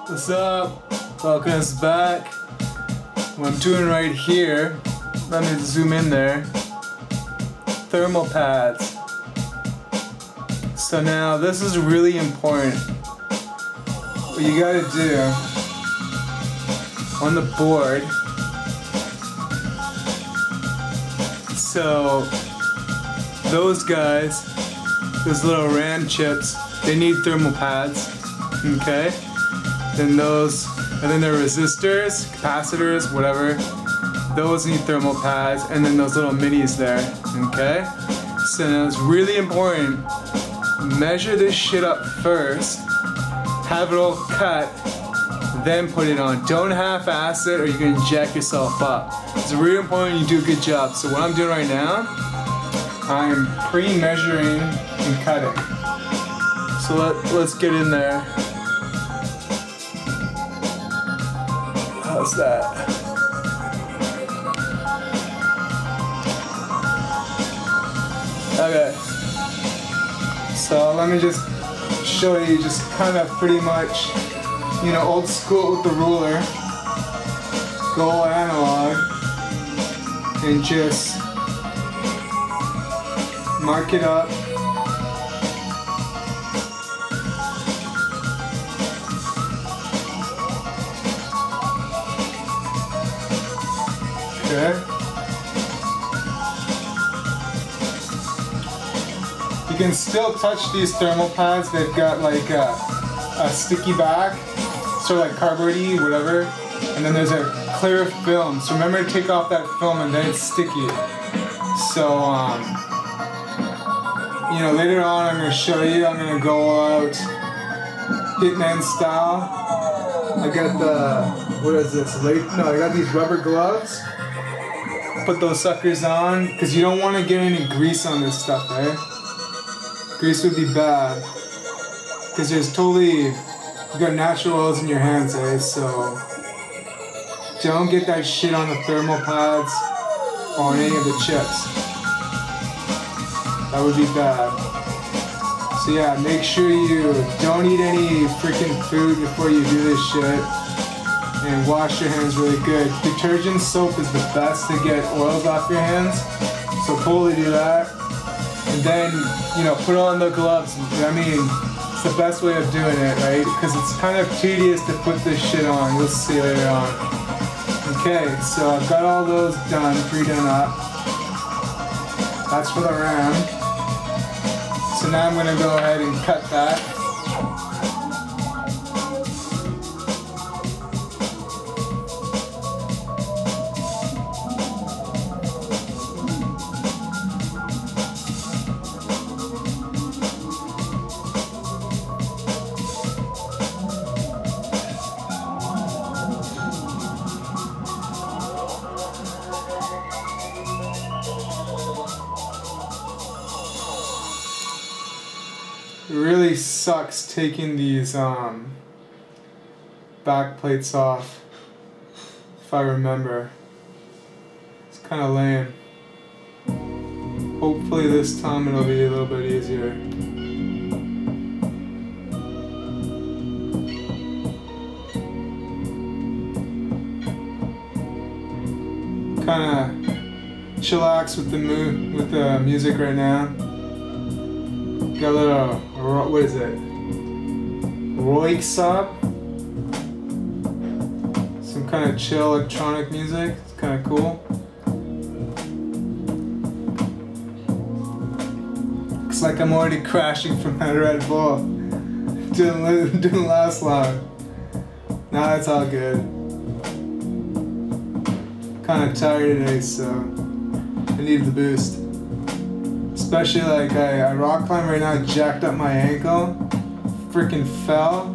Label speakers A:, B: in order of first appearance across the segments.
A: What's up? Welcome back. What I'm doing right here, let me zoom in there. Thermal pads. So now this is really important. What you gotta do on the board. So those guys, those little RAM chips, they need thermal pads. Okay? Then those, and then their resistors, capacitors, whatever, those need thermal pads, and then those little minis there, okay? So now it's really important, measure this shit up first, have it all cut, then put it on. Don't half-ass it or you can jack yourself up. It's really important you do a good job. So what I'm doing right now, I'm pre-measuring and cutting. So let's get in there. How's that? Okay. So let me just show you just kind of pretty much, you know, old school with the ruler. Go analog and just mark it up. Okay. You can still touch these thermal pads. They've got like a sticky back, sort of like cardboardy, whatever. And then there's a clear film. So remember to take off that film and then it's sticky. So, you know, later on I'm going to show you, I'm going to go out Hitman style. I got the, what is this? I got these rubber gloves. Put those suckers on, because you don't want to get any grease on this stuff, eh? Grease would be bad. Because there's totally, you got natural oils in your hands, eh? So, don't get that shit on the thermal pads or on any of the chips. That would be bad. So yeah, make sure you don't eat any freaking food before you do this shit. And wash your hands really good. Detergent soap is the best to get oils off your hands. So totally do that. And then, you know, put on the gloves. I mean, it's the best way of doing it, right? Because it's kind of tedious to put this shit on. You'll see later on. Okay, so I've got all those done, pre-done up. That's for the RAM. So now I'm gonna go ahead and cut that. It really sucks taking these back plates off, if I remember. It's kind of lame. Hopefully this time it'll be a little bit easier. Kind of chillax with the music right now. Got a little, what is it? Roixop? Some kind of chill electronic music. It's kind of cool. Looks like I'm already crashing from that Red Bull. Didn't last long. Nah, it's all good. Kind of tired today, so I need the boost. Especially like I rock climb right now, jacked up my ankle, freaking fell.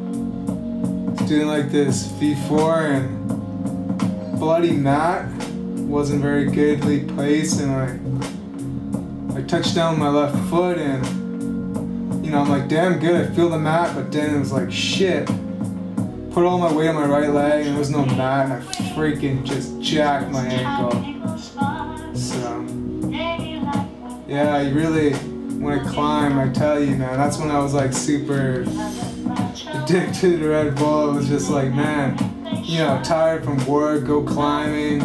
A: Doing like this V4 and bloody mat wasn't very goodly placed, and I touched down my left foot and, you know, I'm like damn good, I feel the mat, but then it was like shit. Put all my weight on my right leg and there was no mat and I freaking just jacked my ankle. So yeah, you really, when I climb, I tell you, man, that's when I was like super addicted to Red Bull. It was just like, man, you know, tired from work, go climbing,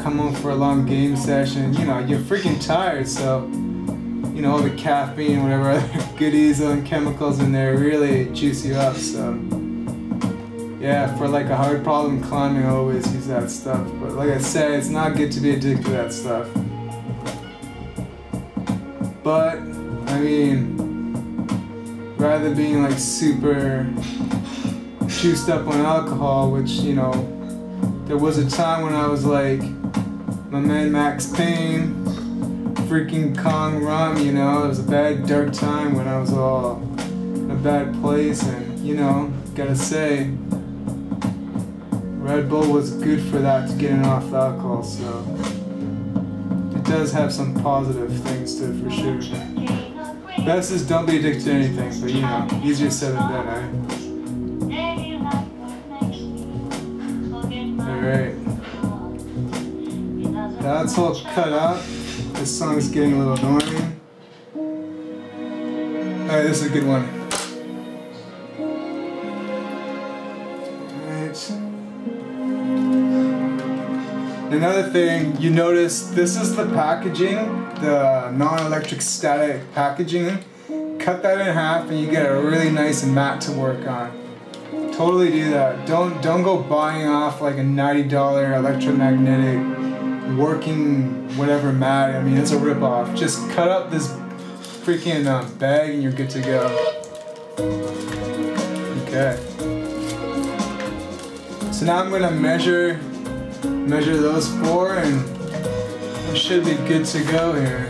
A: come home for a long game session, you know, you're freaking tired, so, you know, all the caffeine, whatever other goodies and chemicals in there really juice you up, so. Yeah, for like a hard problem climbing, I always use that stuff. But like I said, it's not good to be addicted to that stuff. But, I mean, rather than being like super juiced up on alcohol, which, you know, there was a time when I was like, my man Max Payne, freaking Kong rum, you know, it was a bad dark time when I was all in a bad place, and, you know, gotta say, Red Bull was good for that, to getting off the alcohol, so it does have some positive things to it for sure. Best is don't be addicted to anything, but you know, easier said than done, Alright. That's all cut up. This song's getting a little annoying. Alright, this is a good one. Another thing, you notice this is the packaging, the non-electric static packaging. Cut that in half and you get a really nice mat to work on. Totally do that. Don't go buying off like a $90 electromagnetic working whatever mat. I mean, it's a rip-off. Just cut up this freaking bag and you're good to go. Okay. So now I'm gonna measure those four and we should be good to go here.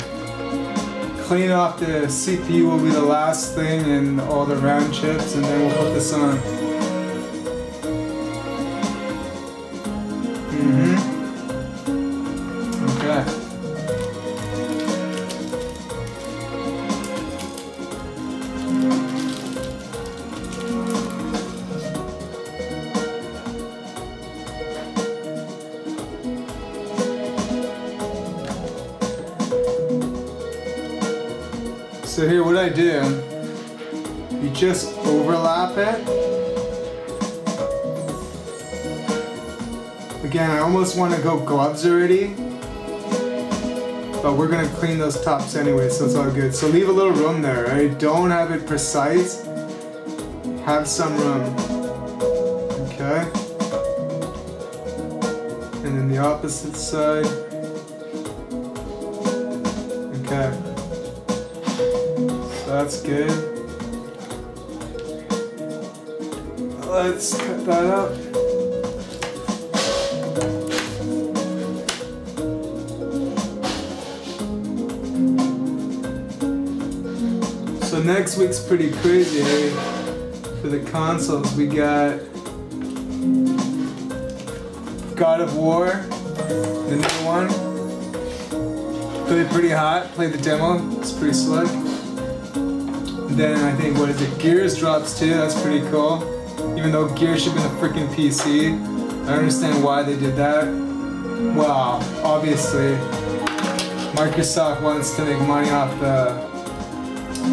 A: Clean off the CPU will be the last thing and all the round chips, and then we'll put this on. Okay. So here, what I do, you just overlap it. Again, I almost want to go gloves already, but we're gonna clean those tops anyway, so it's all good. So leave a little room there, right? Don't have it precise. Have some room. Okay. And then the opposite side. Okay. That's good. Let's cut that up. So next week's pretty crazy, eh? For the consoles, we got God of War, the new one. Played pretty hot, played the demo, it's pretty slick. Then I think, what is it, Gears drops too, that's pretty cool. Even though Gears should have been a freaking PC. I don't understand why they did that. Well, obviously, Microsoft wants to make money off the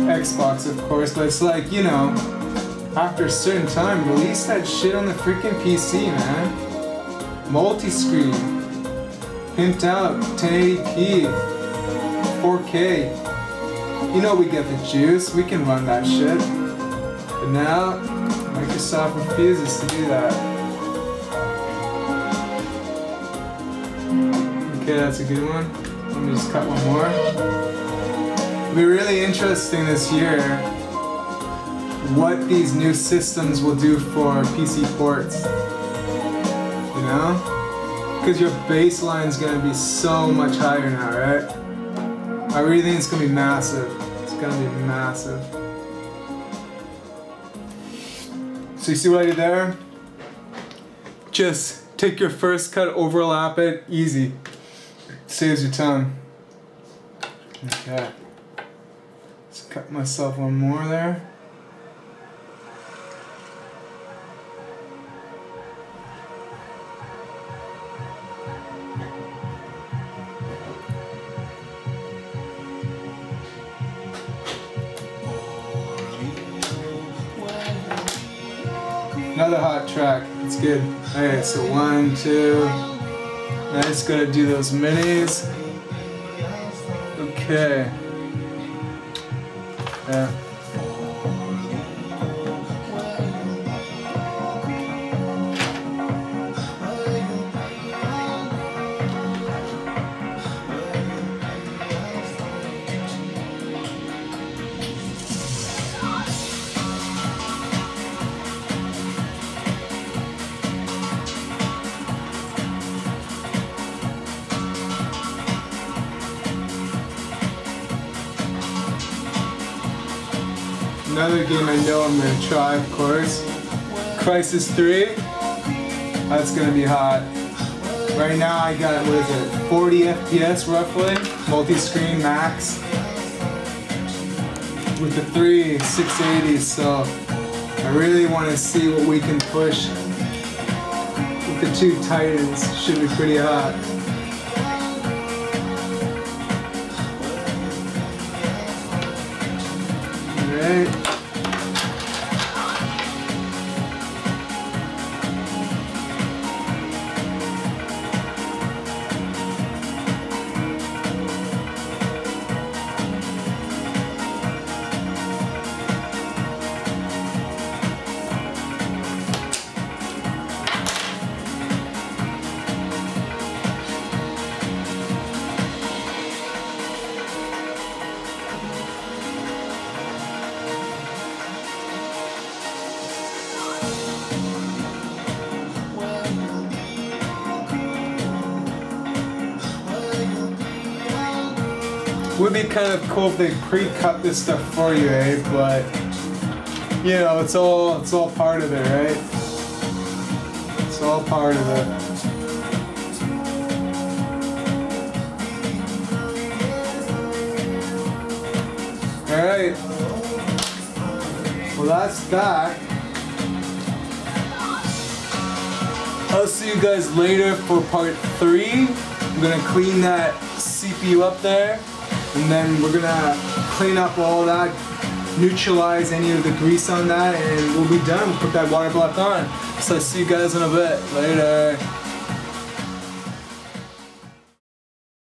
A: Xbox, of course, but it's like, you know, after a certain time, release that shit on the freaking PC, man. Multi-screen. Pimped out, 1080p, 4K. You know we get the juice, we can run that shit. But now, Microsoft refuses to do that. Okay, that's a good one. Let me just cut one more. It'll be really interesting this year what these new systems will do for PC ports. You know? Because your baseline's gonna be so much higher now, right? I really think it's gonna be massive. It's gonna be massive. So you see what I did there? Just take your first cut, overlap it, easy. Saves your time. Okay. Let's cut myself one more there. Another hot track. It's good. Alright, so 1, 2. I just gotta do those minis. Okay. Yeah. Another game I know I'm gonna try, of course. Crisis 3. That's gonna be hot. Right now I got, what is it, 40 FPS roughly, multi-screen max. With the 3 680s, so I really want to see what we can push with the 2 Titans. Should be pretty hot. Alright. Would be kind of cool if they pre-cut this stuff for you, eh? But you know, it's all part of it, right? It's all part of it. All right. Well, that's that. I'll see you guys later for part 3. I'm gonna clean that CPU up there. And then we're gonna clean up all that, neutralize any of the grease on that, and we'll be done. Put that water block on. So I'll see you guys in a bit. Later.